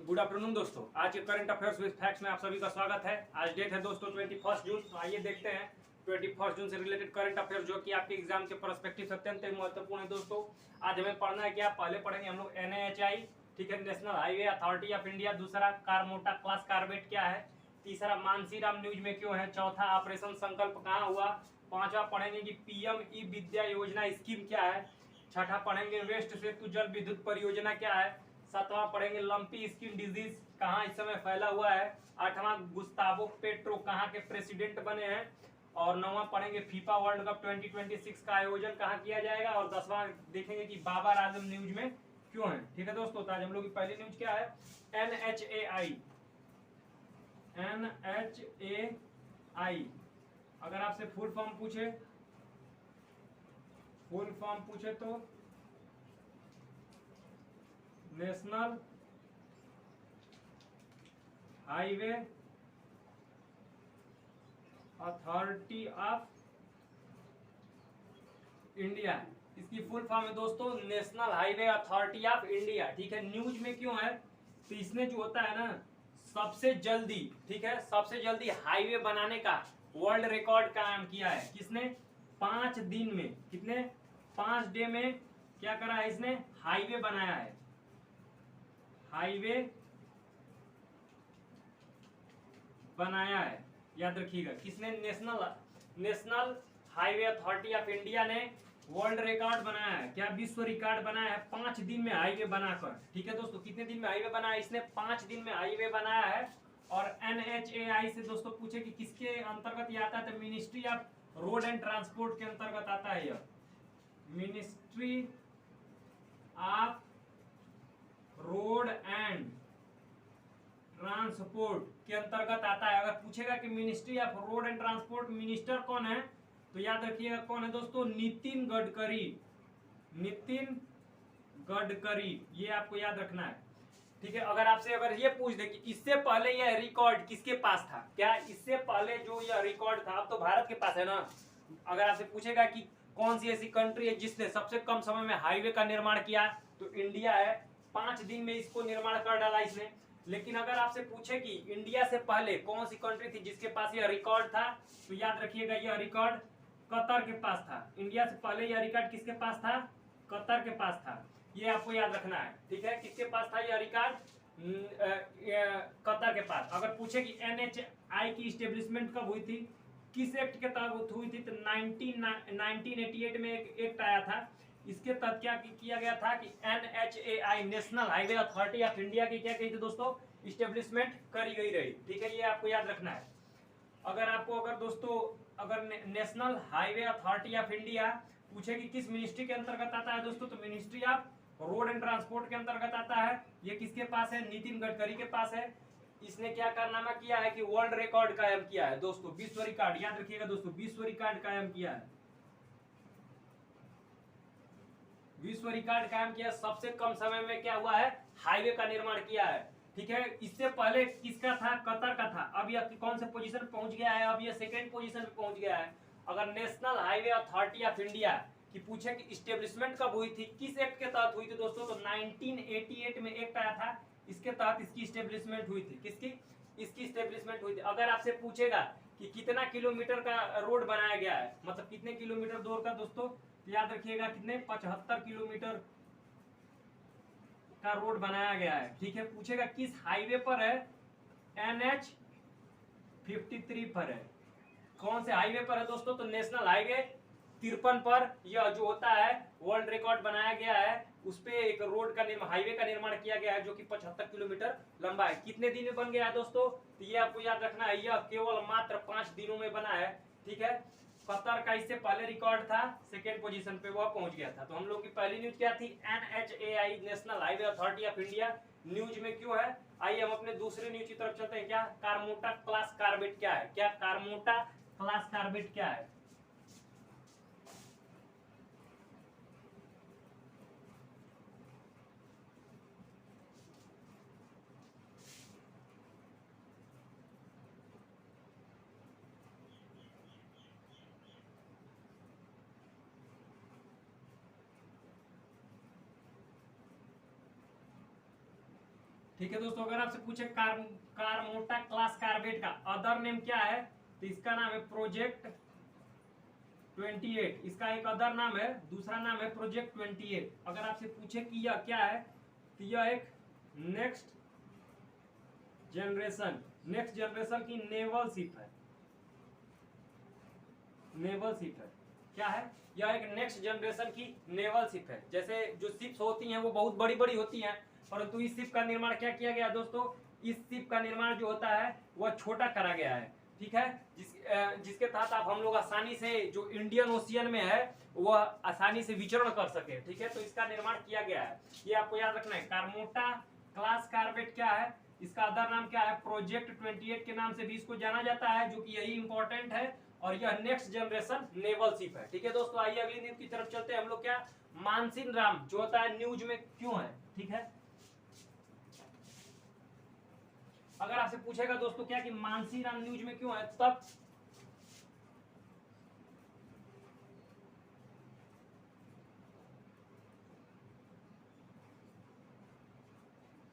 Good afternoon दोस्तों, आज के करंट अफेयर्स विद फैक्ट्स में आप सभी का स्वागत है। आज डेट है दोस्तों 21 जून। तो आइए देखते हैं 21 जून से रिलेटेड करंट अफेयर जो कि आपके एग्जाम के पर्सपेक्टिव से अत्यंत महत्वपूर्ण है। दोस्तों आज हमें पढ़ना है क्या, पहले पढ़ेंगे हम लोग NHAI, ठीक है, national highway authority of India. दूसरा कारमोटा क्लास कार्बेट क्या है। तीसरा मानसीराम न्यूज में क्यों है। चौथा ऑपरेशन संकल्प कहाँ हुआ। पांचवा पढ़ेंगे कि PM ई विद्या योजना स्कीम क्या है। छठा पढ़ेंगे वेस्ट सेतु जल विद्युत परियोजना क्या है। सातवां पढ़ेंगे लंपी स्किन डिजीज कहाँ इस समय फैला हुआ है। आठवां गुस्तावो पेट्रो कहाँ के प्रेसिडेंट बने हैं। और नौवां पढ़ेंगे फीफा वर्ल्ड कप 2026 का आयोजन कहाँ किया जाएगा। और 10वां देखेंगे कि बाबर आजम न्यूज में क्यों है। ठीक है दोस्तों, तो आज हम लोग की पहली न्यूज क्या है, NHAI। अगर आपसे फुल फॉर्म पूछे तो national highway authority of India. इसकी फुल फॉर्म है दोस्तों national highway authority of India. ठीक है, न्यूज में क्यों है, तो इसने जो होता है ना सबसे जल्दी, ठीक है, सबसे जल्दी हाईवे बनाने का वर्ल्ड रिकॉर्ड कायम किया है। किसने, 5 दिन में, कितने, 5 डे में क्या करा है इसने, हाईवे बनाया है। हाईवे बनाया है, याद रखिएगा। किसने, national highway authority of India ने वर्ल्ड रिकॉर्ड बनाया है। क्या, विश्व रिकॉर्ड बनाया है 5 दिन में हाईवे बनाकर। ठीक है दोस्तों, कितने दिन में हाईवे बनाया है इसने, 5 दिन में हाईवे बनाया है। और NHAI से दोस्तों पूछे कि किसके अंतर्गत ये आता है, तो ministry of road and transport के अंतर्गत आता है। यह ministry of road and transport के अंतर्गत आता है। अगर पूछेगा कि ministry of road and transport minister कौन है, तो याद रखिएगा कौन है दोस्तों, नितिन गडकरी। नितिन गडकरी, ये आपको याद रखना है। ठीक है, अगर ये पूछ दे कि इससे पहले यह रिकॉर्ड किसके पास था, क्या इससे पहले जो यह रिकॉर्ड था, अब तो भारत के पास है ना। अगर आपसे पूछेगा कि कौन सी ऐसी कंट्री है जिसने सबसे कम समय में हाईवे का निर्माण किया, तो इंडिया है। 5 दिन में इसको निर्माण कर डाला इसने। लेकिन अगर आपसे पूछे कि इंडिया से पहले कौन सी कंट्री थी जिसके पास यह रिकॉर्ड था, तो याद रखिएगा यह रिकॉर्ड कतर के पास था। इंडिया से पहले यह रिकॉर्ड किसके पास था, कतर के पास था। ये आपको याद रखना है। ठीक है, किसके पास था यह रिकॉर्ड, कतर के पास। अगर पूछे कि NHAI की स्टेब्लिशमेंट कब हुई थी, किस एक्ट के तहत हुई थी, तो 1988 में एक एक्ट आया था। इसके तहत क्या किया गया था कि NHAI national highway authority of India की क्या कही थी दोस्तों, स्टेब्लिशमेंट करी गई रही। ठीक है, ये आपको याद रखना है। अगर national highway authority of India पूछे कि किस मिनिस्ट्री के अंतर्गत आता है दोस्तों, तो ministry of road and transport के अंतर्गत आता है। ये किसके पास है, नितिन गडकरी के पास है। इसने क्या कारनामा किया है कि वर्ल्ड रिकॉर्ड कायम किया है दोस्तों, विश्व रिकॉर्ड। याद रखिएगा दोस्तों, विश्व रिकॉर्ड कायम किया है। विश्व रिकॉर्ड कायम किया, सबसे कम समय में क्या हुआ है, हाईवे का निर्माण किया है। ठीक है, इससे पहले किसका था, कतर का था। अब यह कौन से पोजीशन पे पहुंच गया है, अब यह सेकंड पोजीशन पे पहुंच गया है। अगर national highway authority of India की पूछे कि स्टेब्लिशमेंट कब हुई थी, किस एक्ट के तहत हुई थी दोस्तों, तो 1988 में एक्ट आया था। इसके तहत इसकी स्टेब्लिशमेंट हुई थी। किसकी, इसकी स्टेब्लिशमेंट हुई थी। अगर आपसे पूछेगा कि कितना किलोमीटर का रोड बनाया गया है, मतलब कितने किलोमीटर दूर का दोस्तों, याद रखिएगा कितने, 75 किलोमीटर का रोड बनाया गया है। ठीक है, पूछेगा किस हाईवे पर है, NH53 पर है। कौन से हाईवे पर है दोस्तों, तो नेशनल हाईवे 53 पर यह जो होता है वर्ल्ड रिकॉर्ड बनाया गया है। उस पे एक रोड का हाईवे का निर्माण किया गया है जो कि 75 किलोमीटर लंबा है। कितने दिन में बन गया है दोस्तों, तो ये आपको याद रखना है, यह केवल मात्र 5 दिनों में बना है। ठीक है, कतर का इससे पहले रिकॉर्ड था, सेकेंड पोजीशन पे वह पहुंच गया था। तो हम लोग की पहली न्यूज क्या थी, NHAI national highway authority of India news में क्यों है। आइए हम अपने दूसरे न्यूज की तरफ चलते हैं। क्या, कारमोटा क्लास कार्बेट क्या है। क्या, कारमोटा क्लास कार्बेट क्या है। ठीक है दोस्तों, अगर आपसे पूछे कारमोटा क्लास कार्बेट का अदर नेम क्या है, तो इसका नाम है प्रोजेक्ट 28। इसका एक अदर नाम है, दूसरा नाम है प्रोजेक्ट 28। अगर आपसे पूछे कि यह क्या है, तो यह एक नेक्स्ट जनरेशन की नेवल शिप है। नेवल शिप है, क्या है, यह एक नेक्स्ट जनरेशन की नेवल शिप है। जैसे जो शिप्स होती हैं वो बहुत बड़ी बड़ी होती हैं, परंतु इस शिप का निर्माण क्या किया गया दोस्तों, इस शिप का निर्माण जो होता है वह छोटा करा गया है। ठीक है, जिसके तहत आप हम लोग आसानी से जो इंडियन ओशियन में है वह आसानी से विचरण कर सके। ठीक है, तो इसका निर्माण किया गया है, ये आपको याद रखना है। कारमोटा क्लास कार्बेट क्या है, इसका अदर नाम क्या है, प्रोजेक्ट 28 के नाम से भी इसको जाना जाता है, जो कि यही इंपॉर्टेंट है, और यह नेक्स्ट जनरेशन नेवल शिप है। ठीक है दोस्तों, आइए अगली न्यूज की तरफ चलते हैं हम लोग। क्या मानसिन राम जो होता है न्यूज में क्यों है, ठीक है, अगर आपसे पूछेगा दोस्तों क्या कि मानसी राम न्यूज में क्यों है, तब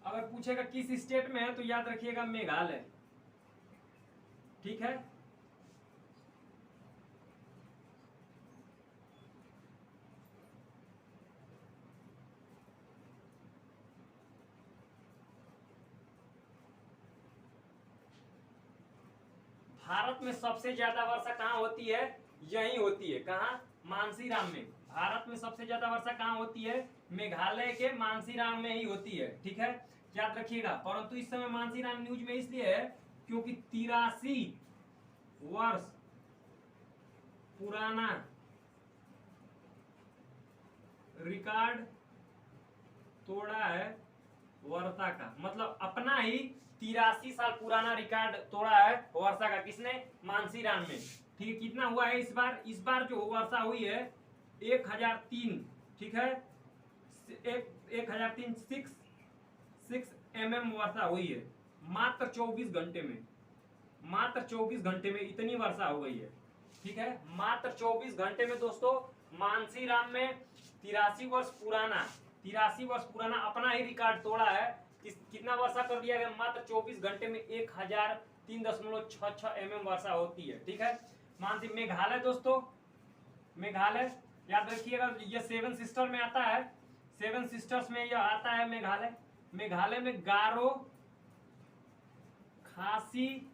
अगर पूछेगा किस स्टेट में है, तो याद रखिएगा मेघालय। ठीक है, भारत में सबसे ज्यादा वर्षा कहाँ होती है, यही होती है, कहाँ, मानसीराम में। भारत में सबसे ज्यादा वर्षा कहाँ होती है, मेघालय के मानसीराम में ही होती है। ठीक है, याद रखिएगा। परंतु इस समय मानसीराम न्यूज में इसलिए है क्योंकि 83 वर्ष पुराना रिकॉर्ड तोड़ा है वर्षा का, मतलब अपना ही 83 साल पुराना रिकॉर्ड तोड़ा है वर्षा का। किसने, मानसीराम में। ठीक है, कितना हुआ है इस बार, इस बार जो वर्षा हुई है 1003, ठीक है, 1003 6 mm वर्षा हुई है मात्र 24 घंटे में। मात्र 24 घंटे में इतनी वर्षा हो गई है। ठीक है, मात्र 24 घंटे में दोस्तों मानसीराम में 83 वर्ष पुराना अपना ही रिकॉर्ड तोड़ा है। कितना वर्षा कर दिया गया, मात्र 24 घंटे में 1003.66 mm वर्षा होती है। ठीक है, मानसी मेघालय दोस्तों, मेघालय याद रखिएगा, ये 7 सिस्टर में आता है, 7 सिस्टर्स में यह आता है मेघालय। मेघालय में गारो, खासी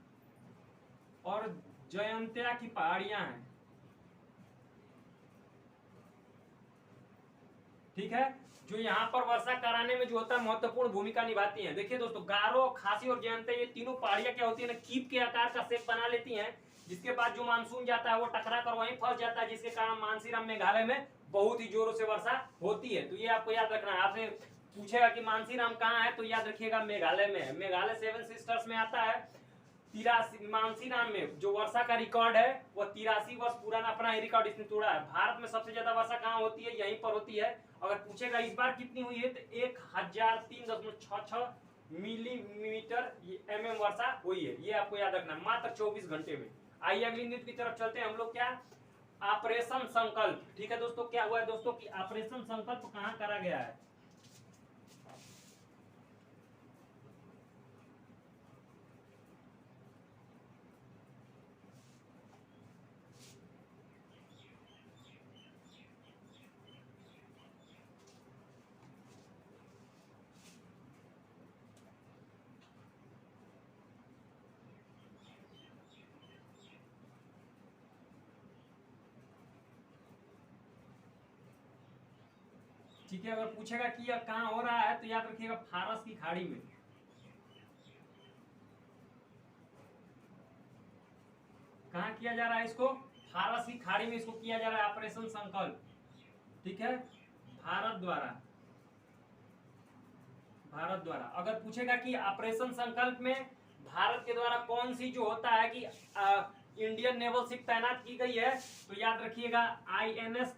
और जयंतिया की पहाड़ियां हैं। ठीक है, जो यहाँ पर वर्षा कराने में जो होता है महत्वपूर्ण भूमिका निभाती हैं। देखिए दोस्तों, गारो, खासी और जयंतिया, ये तीनों पहाड़ियां क्या होती है ना, कीप के आकार का शेप बना लेती हैं, जिसके बाद जो मानसून जाता है वो टकरा कर वहीं फंस जाता है, जिसके कारण मानसीराम मेघालय में बहुत ही जोरों से वर्षा होती है। तो ये आपको याद रखना है। आपसे पूछेगा कि मानसीराम कहाँ है, तो याद रखिएगा मेघालय में है। मेघालय 7 सिस्टर्स में आता है। 83 मानसीराम में जो वर्षा का रिकॉर्ड है वो 83 वर्ष पुराना अपना ही रिकॉर्ड इसने तोड़ा है। भारत में सबसे ज्यादा वर्षा कहाँ होती है, यहीं पर होती है। अगर पूछेगा इस बार कितनी हुई है, तो 1003.66 मिलीमीटर mm वर्षा हुई है। ये आपको याद रखना, मात्र 24 घंटे में। आइए अगली न्यूज की तरफ चलते हैं हम लोग। क्या, ऑपरेशन संकल्प। ठीक है दोस्तों, क्या हुआ है दोस्तों कि ऑपरेशन संकल्प कहाँ करा गया है, ठीक है। अगर पूछेगा कि यह कहाँ हो रहा है, तो याद रखिएगा फारस की खाड़ी में। कहाँ किया जा रहा है इसको, फारस की खाड़ी में इसको किया जा रहा है ऑपरेशन संकल्प। ठीक है, भारत द्वारा। अगर पूछेगा कि ऑपरेशन संकल्प में भारत के द्वारा कौन सी जो होता है कि इंडियन नेवल शिप तैनात की गई है, तो याद रखिएगा INS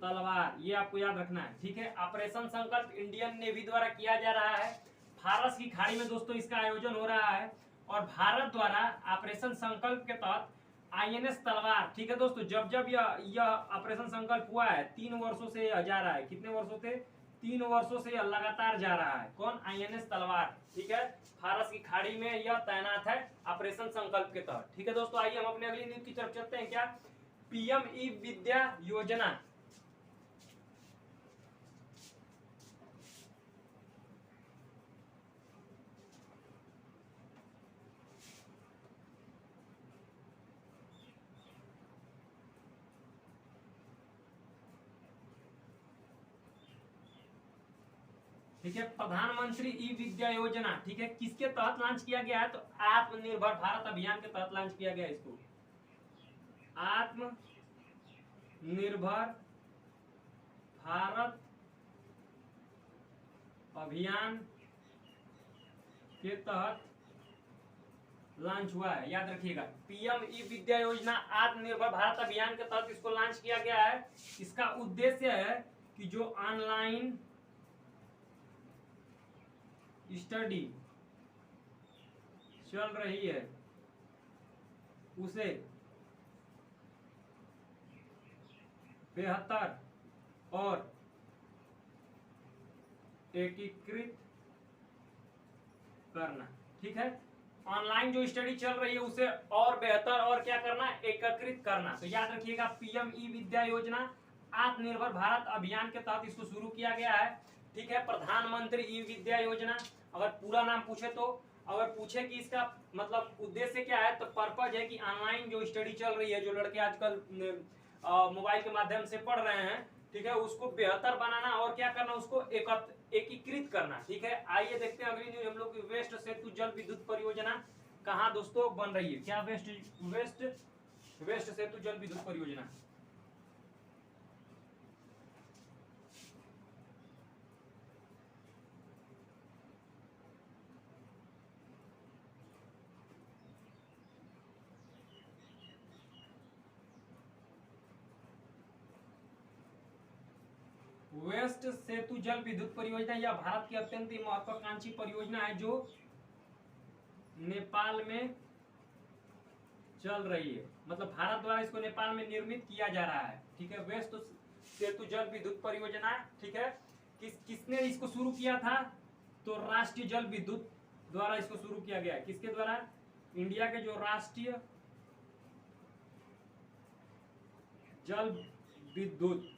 तलवार, ये आपको याद रखना है। ठीक है, ऑपरेशन संकल्प इंडियन नेवी द्वारा किया जा रहा है। फारस की खाड़ी में दोस्तों इसका आयोजन हो रहा है, और भारत द्वारा ऑपरेशन संकल्प के तहत INS तलवार। ठीक है दोस्तों, जब यह ऑपरेशन संकल्प हुआ है 3 वर्षों से जा रहा है। कितने वर्षों से, 3 वर्षों से यह लगातार जा रहा है। कौन? INS तलवार, ठीक है, फारस की खाड़ी में यह तैनात है ऑपरेशन संकल्प के तहत। ठीक है दोस्तों, आइए हम अपने अगली न्यूज की तरफ चलते हैं। क्या? PM ई विद्या योजना, ठीक है, प्रधानमंत्री ई विद्या योजना, ठीक है, किसके तहत लॉन्च किया गया है? तो आत्मनिर्भर भारत अभियान के तहत लॉन्च किया गया है इसको। आत्मनिर्भर भारत अभियान के तहत लॉन्च हुआ है, याद रखिएगा। PM ई विद्या योजना आत्मनिर्भर भारत अभियान के तहत इसको लॉन्च किया गया है। इसका उद्देश्य है कि जो ऑनलाइन स्टडी चल रही है उसे बेहतर और एकीकृत करना। ठीक है, ऑनलाइन जो स्टडी चल रही है उसे और बेहतर और क्या करना? एकीकृत करना। तो याद रखिएगा, PM ई विद्या योजना आत्मनिर्भर भारत अभियान के तहत इसको शुरू किया गया है। ठीक है, प्रधानमंत्री ई विद्या योजना, अगर पूरा नाम पूछे तो, अगर पूछे कि इसका मतलब उद्देश्य क्या है, तो पर्पज है कि ऑनलाइन जो स्टडी चल रही है, जो लड़के आजकल मोबाइल के माध्यम से पढ़ रहे हैं, ठीक है, उसको बेहतर बनाना और क्या करना? उसको एकीकृत करना। ठीक है, आइए देखते हैं अगली न्यूज हम लोग की। वेस्ट सेतु जल विद्युत परियोजना कहाँ दोस्तों बन रही है? क्या? वेस्ट सेतु जल विद्युत परियोजना। वेस्ट सेतु जल विद्युत परियोजना यह भारत की अत्यंत ही महत्वाकांक्षी परियोजना है जो नेपाल में चल रही है। मतलब भारत द्वारा इसको नेपाल में निर्मित किया जा रहा है। ठीक है, वेस्ट सेतु जल विद्युत परियोजना, ठीक है, किसने इसको शुरू किया था? तो राष्ट्रीय जल विद्युत द्वारा इसको शुरू किया गया है। किसके द्वारा? इंडिया के जो राष्ट्रीय जल विद्युत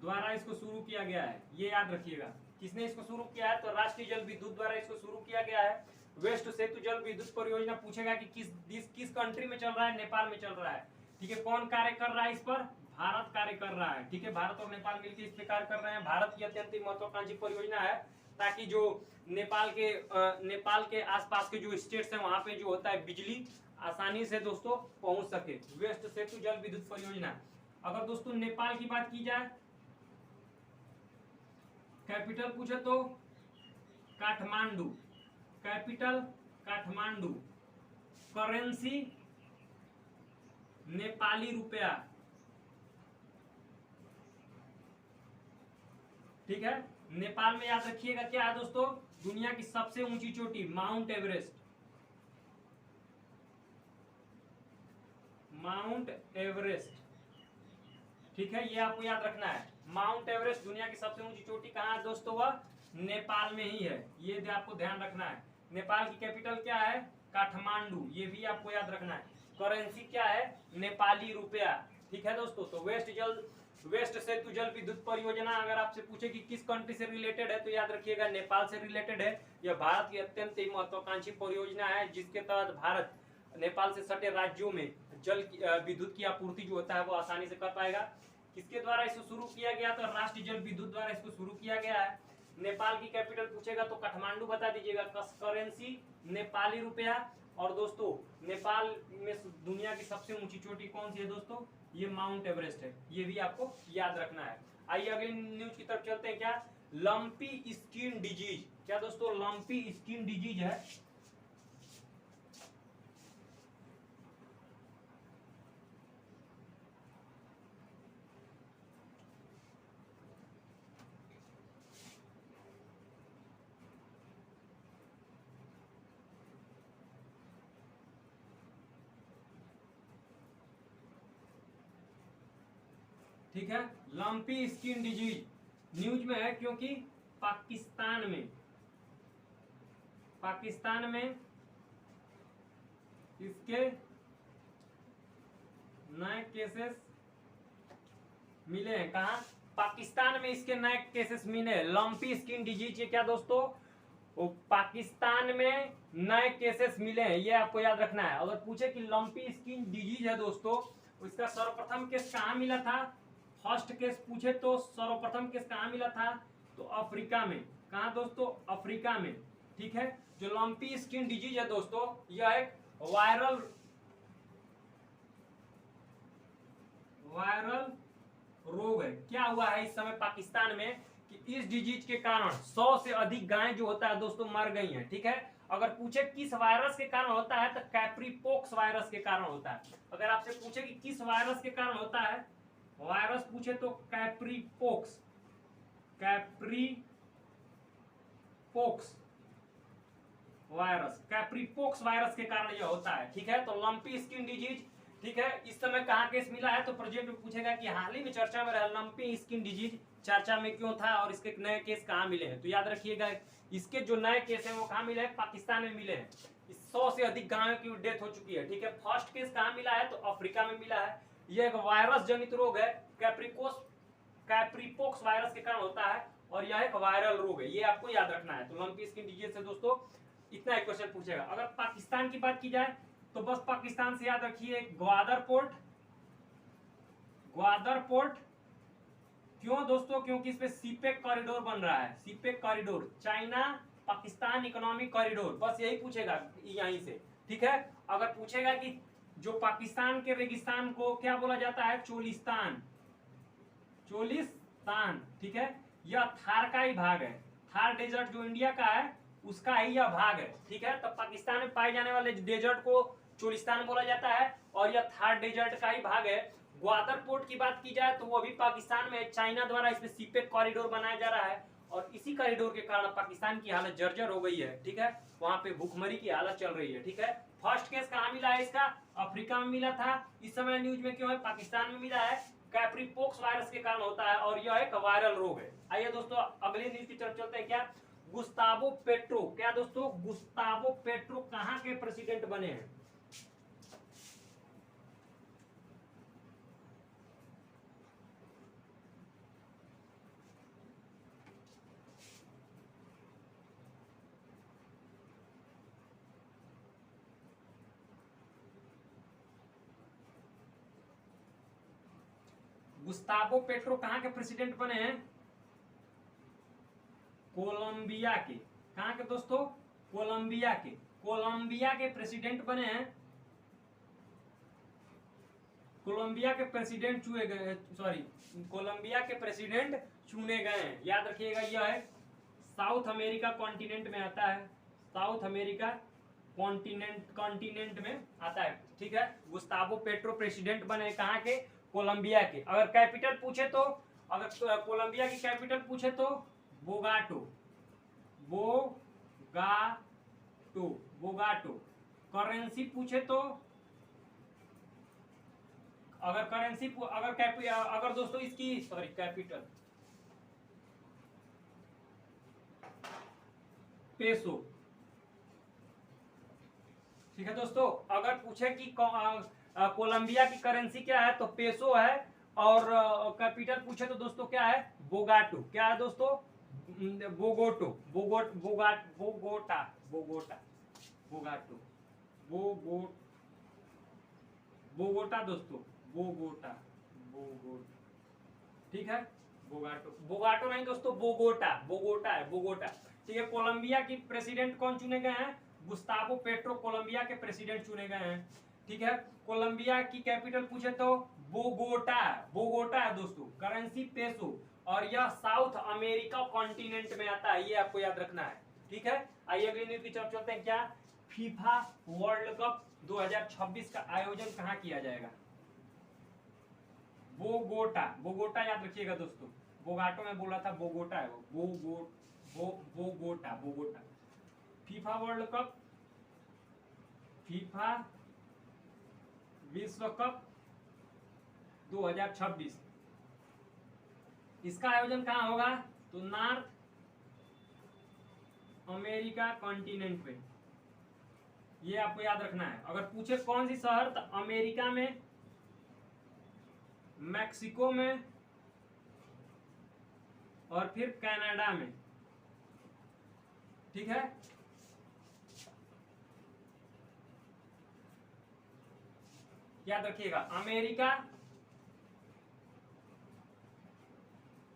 द्वारा इसको शुरू किया गया है, ये याद रखिएगा। किसने इसको शुरू किया है? तो राष्ट्रीय जल विद्युत द्वारा इसको शुरू किया गया है। वेस्ट सेतु जल विद्युत परियोजना पूछेगा कि किस कंट्री में चल रहा है? नेपाल में चल रहा है। ठीक है, कौन कार्य कर रहा है इस पर? भारत कार्य कर रहा है। ठीक है, भारत और नेपाल मिलकर इस पर कार्य कर रहे हैं। भारत की अत्यंत ही महत्वाकांक्षी परियोजना है ताकि जो नेपाल के आसपास के जो स्टेट्स हैं वहां पे जो होता है बिजली आसानी से दोस्तों पहुंच सके। वेस्ट सेतु जल विद्युत परियोजना। अगर दोस्तों नेपाल की बात की जाए, कैपिटल पूछे तो काठमांडू, कैपिटल काठमांडू, करेंसी नेपाली रुपया। ठीक है, नेपाल में याद रखिएगा क्या है दोस्तों? दुनिया की सबसे ऊंची चोटी माउंट एवरेस्ट। माउंट एवरेस्ट, ठीक है, ये आपको याद रखना है। माउंट एवरेस्ट दुनिया की सबसे ऊंची चोटी कहाँ है दोस्तों? वह नेपाल में ही है, ये आपको ध्यान रखना है। नेपाल की कैपिटल क्या है? काठमांडू, ये भी आपको याद रखना है। करेंसी क्या है? नेपाली रुपया। ठीक है दोस्तों, तो वेस्ट सेतु जल विद्युत परियोजना अगर आपसे पूछे कि किस कंट्री से रिलेटेड है, तो याद रखिएगा नेपाल से रिलेटेड है। यह भारत की अत्यंत ही महत्वाकांक्षी परियोजना है जिसके तहत भारत नेपाल से सटे राज्यों में जल विद्युत की आपूर्ति जो होता है वो आसानी से कर पाएगा। किसके द्वारा इसको शुरू किया गया? तो राष्ट्रीय जल विद्युत द्वारा इसको शुरू किया गया है। नेपाल की कैपिटल पूछेगा तो काठमांडू बता दीजिएगा। करेंसी नेपाली रुपया। और दोस्तों नेपाल में दुनिया की सबसे ऊंची चोटी कौन सी है दोस्तों? ये माउंट एवरेस्ट है, ये भी आपको याद रखना है। आइए अगली न्यूज की तरफ चलते हैं। क्या? Lumpy skin disease. क्या दोस्तों? लंपी स्किन डिजीज है। ठीक है, लंपी स्किन डिजीज न्यूज में है क्योंकि पाकिस्तान में इसके नए केसेस मिले हैं। कहा? पाकिस्तान में इसके नए केसेस मिले हैं। लंपी स्किन डिजीज के क्या दोस्तों, वो पाकिस्तान में नए केसेस मिले हैं, ये आपको याद रखना है। अगर पूछे कि लंपी स्किन डिजीज है दोस्तों, इसका सर्वप्रथम केस कहाँ मिला था, फर्स्ट केस पूछे तो सर्वप्रथम केस कहाँ मिला था, तो अफ्रीका में। कहाँ दोस्तों? अफ्रीका में। ठीक है, जो लंपी स्किन डिजीज है दोस्तों, यह एक वायरल रोग है। क्या हुआ है इस समय पाकिस्तान में कि इस डिजीज के कारण 100 से अधिक गायें जो होता है दोस्तों मर गई हैं। ठीक है, अगर पूछे किस वायरस के कारण होता है तो कैप्रीपोक्स वायरस के कारण होता है। अगर आपसे पूछे कि किस वायरस के कारण होता है, वायरस पूछे तो कैप्रीपोक्स कैप्रीपोक्स वायरस के कारण यह होता है। ठीक है, तो लंपी स्किन डिजीज। ठीक है, इस समय कहाँ केस मिला है, तो प्रोजेक्ट में पूछेगा कि हाल ही में चर्चा में रहा लंपी स्किन डिजीज चर्चा में क्यों था और इसके नए केस कहाँ मिले हैं। तो याद रखिएगा, इसके जो नए केस हैं वो कहाँ मिले हैं, पाकिस्तान में मिले हैं। 100 से अधिक गायों की डेथ हो चुकी है। ठीक है, फर्स्ट केस कहाँ मिला है, तो अफ्रीका में मिला है। यह एक वायरस जनित रोग है, कैप्रीपोक्स वायरस के कारण होता है और यह एक वायरल रोग है, ये आपको याद रखना है। तो लंपी स्किन डिजीज से दोस्तों इतना एक क्वेश्चन पूछेगा। अगर पाकिस्तान की बात की जाए तो बस पाकिस्तान से याद रखिए ग्वादर पोर्ट। क्यों दोस्तों? क्योंकि इस पे सीपेक कॉरिडोर बन रहा है। CPEC corridor, China Pakistan economic corridor, बस यही पूछेगा यहीं से। ठीक है, अगर पूछेगा कि जो पाकिस्तान के रेगिस्तान को क्या बोला जाता है, चोलिस्तान। ठीक है, यह थार का ही भाग है। थार डेजर्ट जो इंडिया का है उसका ही यह भाग है। ठीक है, तो पाकिस्तान में पाए जाने वाले डेजर्ट को चोलिस्तान बोला जाता है और यह थार डेजर्ट का ही भाग है। ग्वादर पोर्ट की बात की जाए तो वो भी पाकिस्तान में, चाइना द्वारा इसमें सीपेक कॉरिडोर बनाया जा रहा है और इसी कॉरिडोर के कारण पाकिस्तान की हालत जर्जर हो गई है। ठीक है, वहां पे भूखमरी की हालत चल रही है। ठीक है, फर्स्ट केस कहाँ मिला है इसका, अफ्रीका में मिला था। इस समय न्यूज में क्यों है, पाकिस्तान में मिला है। कैप्रीपोक्स वायरस के कारण होता है और यह एक वायरल रोग है। आइए दोस्तों अगले न्यूज की तरफ चलते हैं। क्या गुस्तावो पेट्रो, क्या दोस्तों गुस्तावो पेट्रो कहाँ के प्रेसिडेंट बने हैं? गुस्तावो पेट्रो कहाँ के प्रेसिडेंट बने हैं? कोलंबिया के। कहाँ के दोस्तों? कोलंबिया के प्रेसिडेंट बने हैं। कोलंबिया के प्रेसिडेंट चुने गए हैं। याद रखिएगा, यह है साउथ अमेरिका कॉन्टिनेंट में आता है। साउथ अमेरिका कॉन्टिनेंट में आता है। ठीक है, गुस्तावो पेट्रो प्रेसिडेंट बने कहाँ के? कोलंबिया के। अगर कैपिटल पूछे तो, अगर कोलंबिया की कैपिटल पूछे तो बोगाटो। करेंसी पूछे तो, अगर दोस्तों इसकी कैपिटल पेसो। ठीक है दोस्तों, अगर पूछे कि कोलंबिया की करेंसी क्या है तो पेसो है और कैपिटल पूछे तो दोस्तों क्या है? बोगाटो। क्या है दोस्तों? बोगोटा दोस्तों, बोगोटा। ठीक है, बोगाटो नहीं दोस्तों, बोगोटा है, बोगोटा। ठीक है, कोलंबिया की प्रेसिडेंट कौन चुने गए हैं? गुस्तावो पेट्रो कोलंबिया के प्रेसिडेंट चुने गए हैं। ठीक है, कोलंबिया की कैपिटल पूछे तो बोगोटा है दोस्तों। करेंसी पेसो और यह साउथ अमेरिका कॉन्टिनेंट में आता है, ये आपको याद रखना है। ठीक है, आइए अगली न्यूज की तरफ चलते हैं। क्या फीफा वर्ल्ड कप 2026 का आयोजन कहाँ किया जाएगा? बोगोटा याद रखिएगा दोस्तों। बोगाटो में बोला था, बोगोटा है वो। Bogota. FIFA world cup, FIFA विश्व कप 2026 इसका आयोजन कहाँ होगा? तो नॉर्थ अमेरिका कॉन्टिनेंट पे, ये आपको याद रखना है। अगर पूछे कौन सी शहर, तो अमेरिका में, मैक्सिको में और फिर कनाडा में, ठीक है। याद रखिएगा,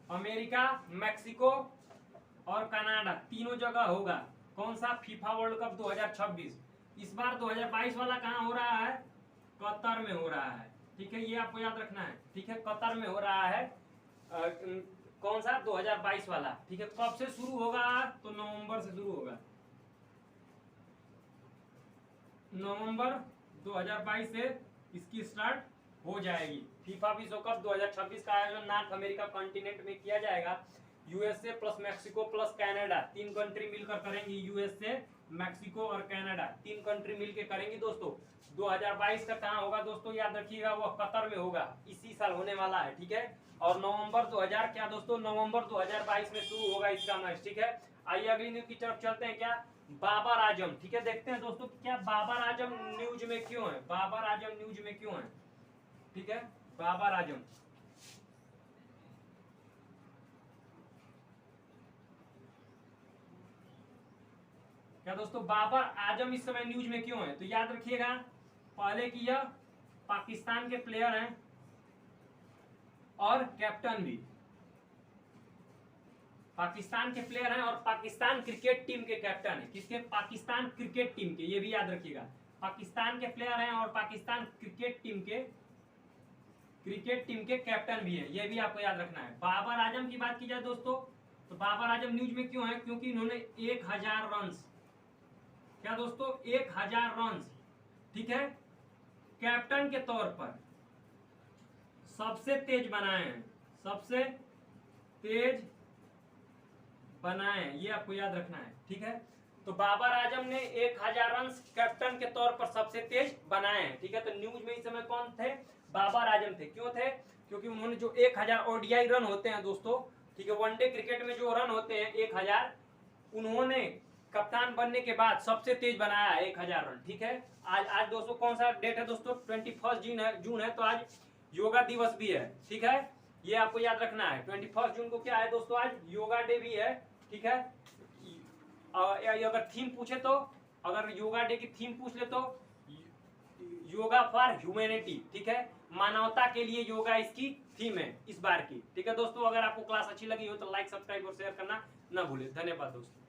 अमेरिका, मैक्सिको और कनाडा तीनों जगह होगा। कौन सा? FIFA world cup 2026। इस बार 2022 वाला कहाँ हो रहा है? कतर में हो रहा है, ठीक है। ये आपको याद रखना है, ठीक है। कतर में हो रहा है। कौन सा? 2022 वाला, ठीक है। कब से शुरू होगा? तो नवंबर से शुरू होगा। नवंबर 2022 से इसकी स्टार्ट हो जाएगी। फीफा विश्व कप 2026 का आयोजन नॉर्थ अमेरिका कॉन्टिनेंट में किया जाएगा। USA plus Mexico plus Canada, 3 country मिलकर करेंगी। यूएसए, मैक्सिको और कनाडा 3 कंट्री मिलकर करेंगी दोस्तों। 2022 का कहाँ होगा दोस्तों? याद रखिएगा, वो कतर में होगा, इसी साल होने वाला है, ठीक है। और नवंबर 2022 में शुरू होगा इसका मैच, ठीक है। आइए अगली न्यूज की तरफ चलते हैं। क्या? बाबर आजम, ठीक है। देखते हैं दोस्तों, क्या बाबर आजम न्यूज में क्यों है, बाबर आजम न्यूज में क्यों है, ठीक है। बाबर आजम, क्या दोस्तों बाबर आजम इस समय न्यूज में क्यों है? तो याद रखिएगा, पहले की यह पाकिस्तान के प्लेयर हैं और कैप्टन भी पाकिस्तान के प्लेयर हैं और पाकिस्तान क्रिकेट टीम के कैप्टन हैं। किसके? पाकिस्तान क्रिकेट टीम के, ये भी याद रखिएगा। पाकिस्तान के प्लेयर हैं और पाकिस्तान क्रिकेट टीम के कैप्टन भी हैं, ये भी आपको याद रखना है। बाबर आजम की बात की जाए दोस्तों, तो बाबर आजम न्यूज में क्यों है? क्योंकि इन्होंने 1000 रन, क्या दोस्तों, 1000 रन, ठीक है, कैप्टन के तौर पर सबसे तेज बनाए हैं, सबसे तेज बनाए हैं, ये आपको याद रखना है, ठीक है। तो बाबर आजम ने 1000 रन कैप्टन के तौर पर सबसे तेज बनाए हैं, ठीक है। तो न्यूज में इस समय कौन थे? बाबर आजम थे। क्यों थे? क्योंकि उन्होंने जो 1000 ओडीआई रन होते हैं दोस्तों, ठीक है, वनडे क्रिकेट में जो रन होते हैं 1000, उन्होंने कप्तान बनने के बाद सबसे तेज बनाया है 1000 रन, ठीक है। आज दोस्तों कौन सा डेट है दोस्तों? 21 जून है, तो आज योगा दिवस भी है, ठीक है। ये आपको याद रखना है। 21 जून को क्या है दोस्तों? आज योगा डे भी है, ठीक है। अगर थीम पूछे तो, अगर योगा डे की थीम पूछ ले तो योगा फॉर ह्यूमैनिटी, ठीक है, मानवता के लिए योगा इसकी थीम है इस बार की, ठीक है दोस्तों। अगर आपको क्लास अच्छी लगी हो तो लाइक, सब्सक्राइब और शेयर करना ना भूले। धन्यवाद दोस्तों।